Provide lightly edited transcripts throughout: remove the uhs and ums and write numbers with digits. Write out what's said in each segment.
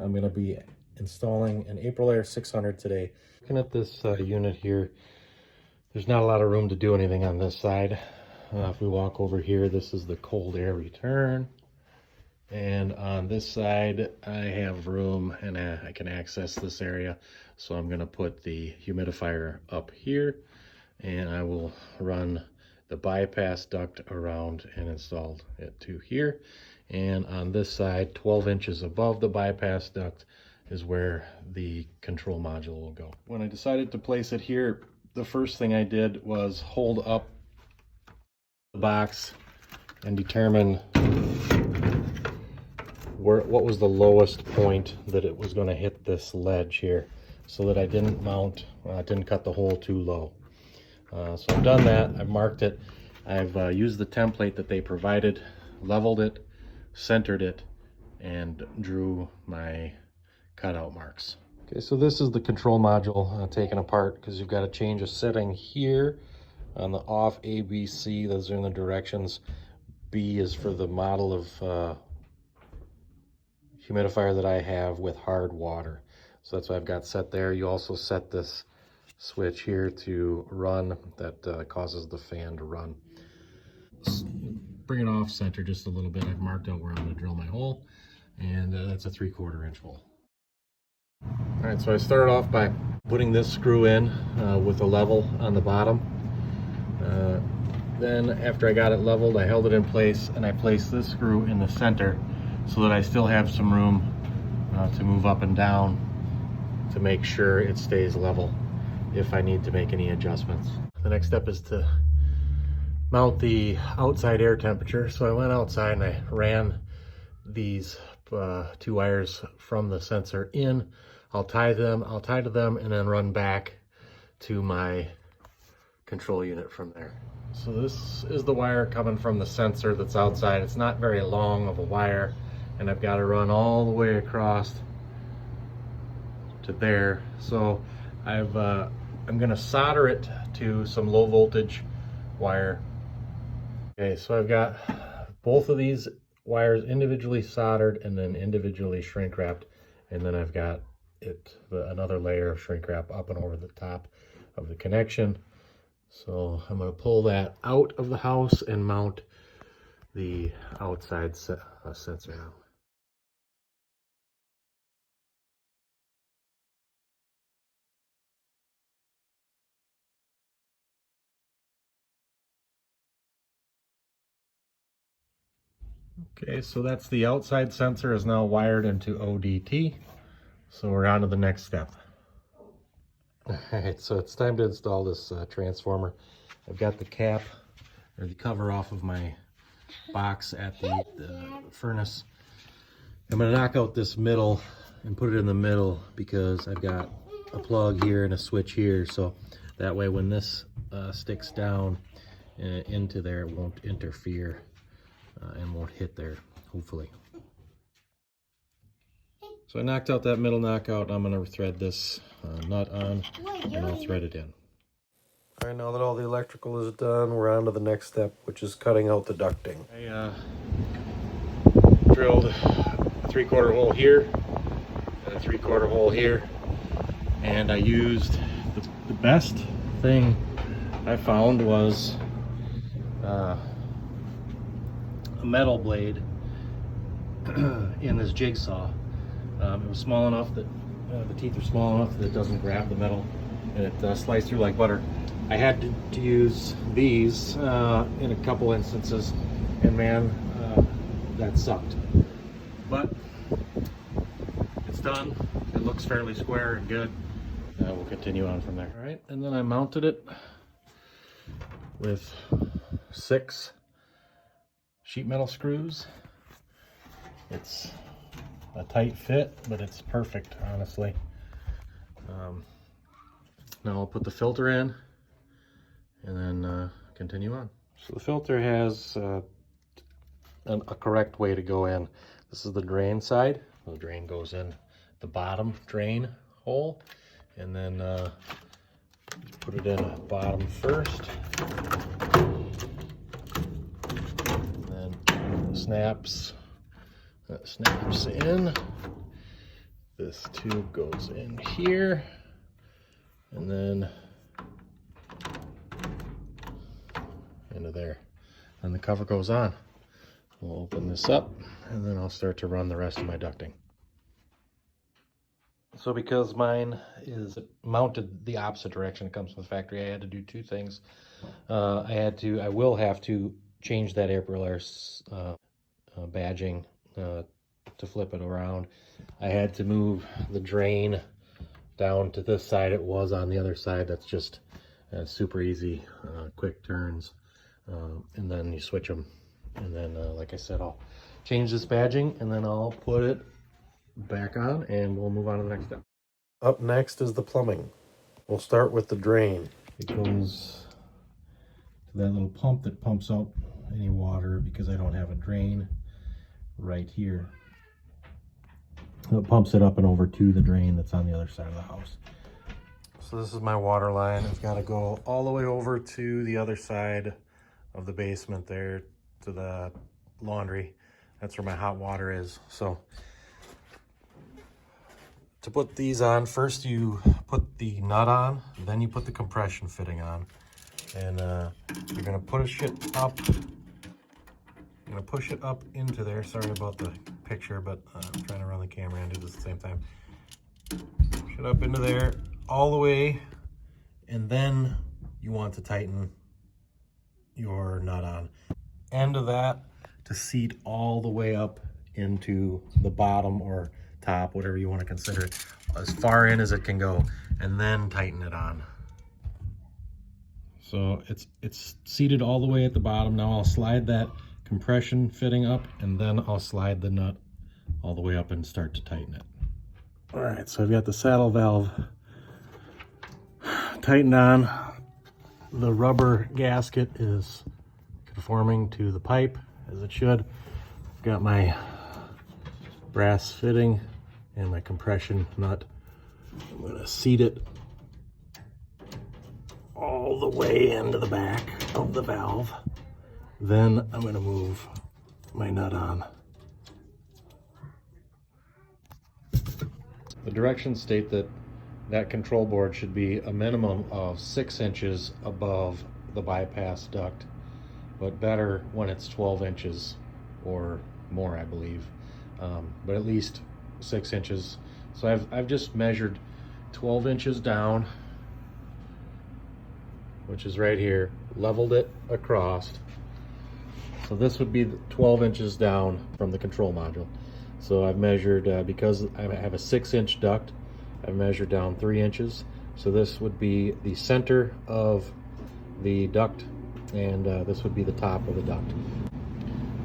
I'm going to be installing an AprilAir 600 today. Looking at this unit here, there's not a lot of room to do anything on this side. If we walk over here, this is the cold air return. And on this side, I have room and I can access this area. So I'm going to put the humidifier up here, and I will run the bypass duct around and install it to here. And on this side, 12 inches above the bypass duct is where the control module will go. When I decided to place it here, the first thing I did was hold up the box and determine what was the lowest point that it was going to hit this ledge here, so that I didn't didn't cut the hole too low. So I've done that. I've marked it. I've used the template that they provided, leveled it, centered it, and drew my cutout marks. Okay, so this is the control module taken apart, because you've got to change a setting here on the off A, B, C. Those are in the directions. B is for the model of humidifier that I have with hard water. So that's what I've got set there. You also set this switch here to run, that causes the fan to run. Bring it off center just a little bit. I've marked out where I'm going to drill my hole, and that's a 3/4 inch hole. All right, so I started off by putting this screw in with a level on the bottom. Then after I got it leveled, I held it in place, and I placed this screw in the center so that I still have some room to move up and down to make sure it stays level if I need to make any adjustments. The next step is to mount the outside air temperature. So I went outside and I ran these 2 wires from the sensor in. I'll tie to them and then run back to my control unit from there. So this is the wire coming from the sensor that's outside. It's not very long of a wire, and I've got to run all the way across to there. So I'm going to solder it to some low voltage wire. Okay, so I've got both of these wires individually soldered and then individually shrink wrapped, and then I've got another layer of shrink wrap up and over the top of the connection. So I'm going to pull that out of the house and mount the outside sensor now. Okay, so that's the outside sensor is now wired into ODT. So we're on to the next step. All right, so it's time to install this transformer. I've got the cap or the cover off of my box at the furnace. I'm going to knock out this middle and put it in the middle because I've got a plug here and a switch here. So that way when this sticks down into there, it won't interfere and won't hit there, hopefully. So I knocked out that middle knockout. I'm going to thread this nut on, and I'll thread it in. All right, now that all the electrical is done, we're on to the next step, which is cutting out the ducting. I drilled a 3/4 hole here and a 3/4 hole here, and I used the best thing I found was a metal blade in this jigsaw. It was small enough that the teeth are small enough that it doesn't grab the metal, and it sliced through like butter. I had to use these in a couple instances, and man, that sucked. But it's done. It looks fairly square and good. We'll continue on from there. All right, and then I mounted it with 6 sheet metal screws. It's a tight fit, but it's perfect, honestly. Now I'll put the filter in and then continue on. So the filter has a correct way to go in. This is the drain side. The drain goes in the bottom drain hole, and then put it in bottom first, and then snaps in, This tube goes in here, and then into there. And the cover goes on. We'll open this up, and then I'll start to run the rest of my ducting. So because mine is mounted the opposite direction it comes from the factory, I had to do two things. I will have to change that AprilAir badging to flip it around. I had to move the drain down to this side. It was on the other side. That's just super easy, quick turns, and then you switch them. And then, like I said, I'll change this badging, and then I'll put it back on, and we'll move on to the next step. Up next is the plumbing. We'll start with the drain. It goes to that little pump that pumps out any water, because I don't have a drain right here. It pumps it up and over to the drain that's on the other side of the house. So this is my water line. It's got to go all the way over to the other side of the basement there, to the laundry. That's where my hot water is. So to put these on, first you put the nut on, then you put the compression fitting on. And you're gonna push it up. You're gonna push it up into there. Sorry about the picture, but I'm trying to run the camera and do this at the same time. Push it up into there, all the way, and then you want to tighten your nut on. End of that to seat all the way up into the bottom or top, whatever you want to consider it, as far in as it can go, and then tighten it on. So it's seated all the way at the bottom. Now I'll slide that compression fitting up, and then I'll slide the nut all the way up and start to tighten it. All right, so I've got the saddle valve tightened on. The rubber gasket is conforming to the pipe as it should. I've got my brass fitting and my compression nut. I'm gonna seat it all the way into the back of the valve. Then I'm gonna move my nut on. The directions state that that control board should be a minimum of 6 inches above the bypass duct, but better when it's 12 inches or more, I believe. But at least 6 inches. So I've just measured 12 inches down, which is right here, leveled it across. So this would be 12 inches down from the control module. So I've measured, because I have a 6-inch duct, I've measured down 3 inches. So this would be the center of the duct, and this would be the top of the duct.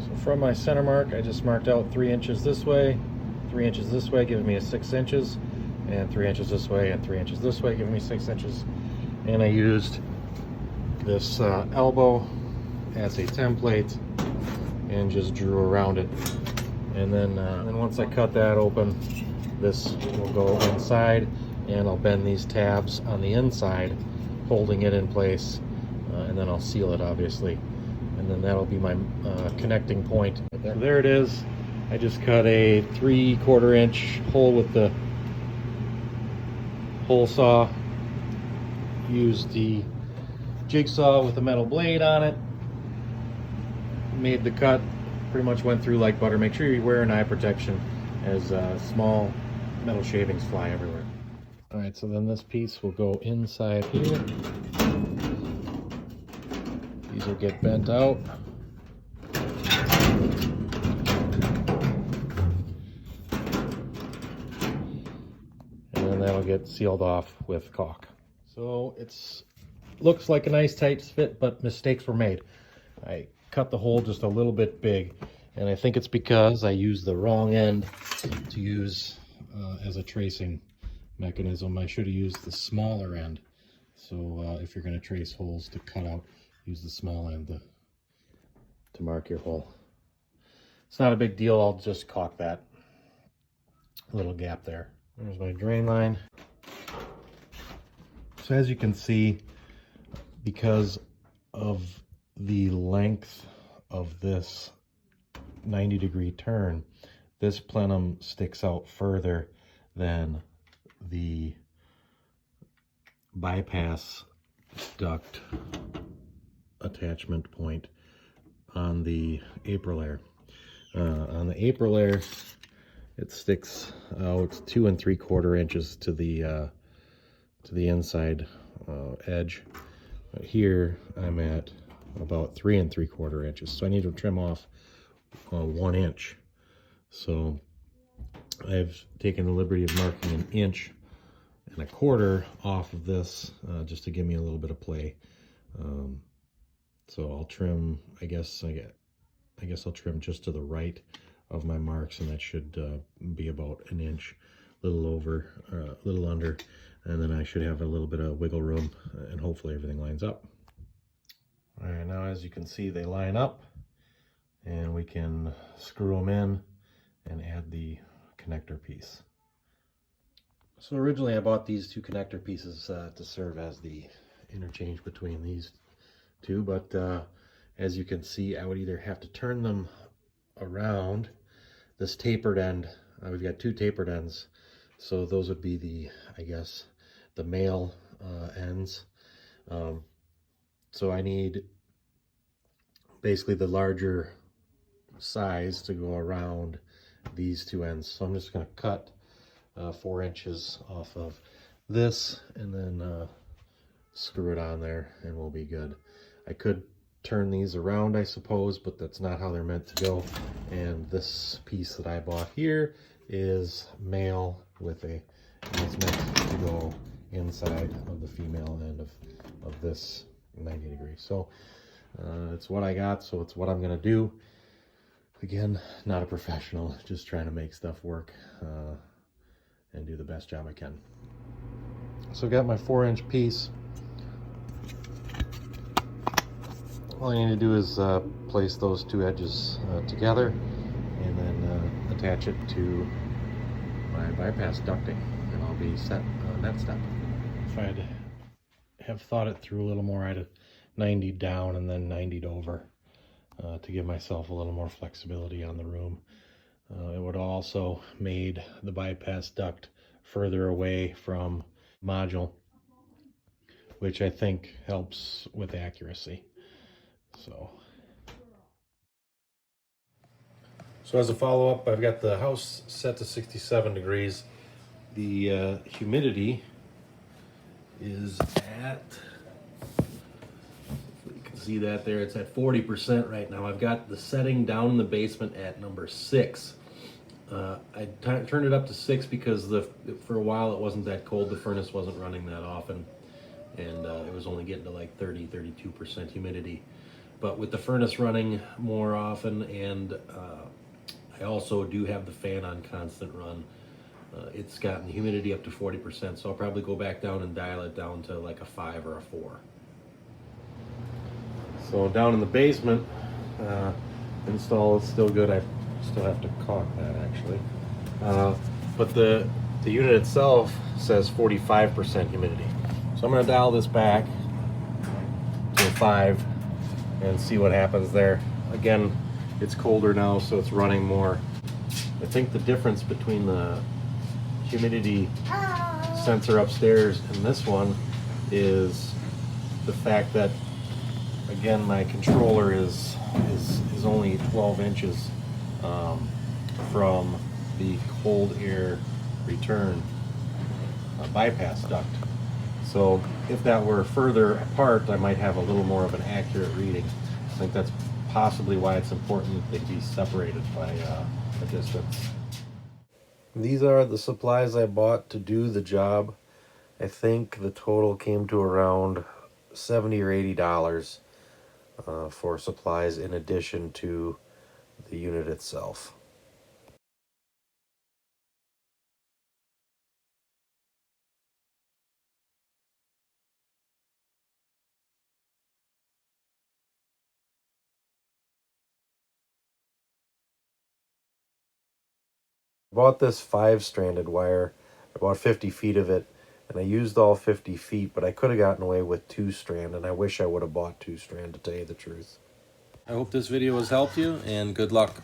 So from my center mark, I just marked out 3 inches this way, 3 inches this way, giving me a 6 inches, and 3 inches this way, and 3 inches this way, giving me 6 inches. And I used this elbow as a template and just drew around it. And then once I cut that open, this will go inside, and I'll bend these tabs on the inside, holding it in place, and then I'll seal it, obviously. And then that'll be my connecting point. There it is. I just cut a 3/4 inch hole with the hole saw. Used the jigsaw with a metal blade on it. Made the cut. Pretty much went through like butter. Make sure you wear an eye protection, as small metal shavings fly everywhere. All right, so then this piece will go inside here. These will get bent out. And then that'll get sealed off with caulk. So looks like a nice tight fit, but mistakes were made. I cut the hole just a little bit big, and I think it's because I used the wrong end to use as a tracing mechanism. I should have used the smaller end. So if you're going to trace holes to cut out, use the small end to mark your hole. It's not a big deal. I'll just caulk that little gap there. There's my drain line. So as you can see, because of the length of this 90-degree turn, this plenum sticks out further than the bypass duct attachment point on the AprilAir. On the AprilAir, it sticks out 2 3/4 inches to the inside edge. Here I'm at about 3 3/4 inches, so I need to trim off 1 inch. So I've taken the liberty of marking 1 1/4 inches off of this just to give me a little bit of play. So I'll trim, I guess I'll trim just to the right of my marks, and that should be about 1 inch, a little over, a little under, and then I should have a little bit of wiggle room, and hopefully everything lines up. All right, now as you can see, they line up, and we can screw them in and add the connector piece. So originally I bought these 2 connector pieces to serve as the interchange between these two, but as you can see, I would either have to turn them around. This tapered end, we've got 2 tapered ends, so those would be the, I guess, the male ends. So I need basically the larger size to go around these 2 ends. So I'm just going to cut 4 inches off of this and then screw it on there, and we'll be good. I could turn these around, I suppose, but that's not how they're meant to go. And this piece that I bought here is male with it's meant to go inside of the female end of this 90 degrees. So it's what I got, so it's what I'm gonna do. Again, not a professional, just trying to make stuff work and do the best job I can. So I got my 4-inch piece. All I need to do is place those 2 edges together and then attach it to my bypass ducting, and I'll be set on that step. If I'd have thought it through a little more, I'd have 90'd down and then 90'd over to give myself a little more flexibility on the room. It would also made the bypass duct further away from module, which I think helps with accuracy. So as a follow-up, I've got the house set to 67 degrees. The humidity is at, if you can see that there, it's at 40% right now. I've got the setting down in the basement at number 6. I turned it up to 6 because for a while it wasn't that cold. The furnace wasn't running that often, and it was only getting to like 32% humidity. But with the furnace running more often, and I also do have the fan on constant run, it's gotten the humidity up to 40%, so I'll probably go back down and dial it down to like a 5 or a 4. So down in the basement, install is still good. I still have to caulk that actually. But the unit itself says 45% humidity. So I'm going to dial this back to a 5 and see what happens there. Again, it's colder now, so it's running more. I think the difference between the humidity sensor upstairs and this one is the fact that, again, my controller is only 12 inches from the cold air return bypass duct. So if that were further apart, I might have a little more of an accurate reading. I think that's possibly why it's important that they be separated by a distance. These are the supplies I bought to do the job. I think the total came to around $70 or $80 for supplies in addition to the unit itself. I bought this 5-stranded wire. I bought 50 feet of it, and I used all 50 feet, but I could have gotten away with 2-strand, and I wish I would have bought 2-strand, to tell you the truth. I hope this video has helped you, and good luck.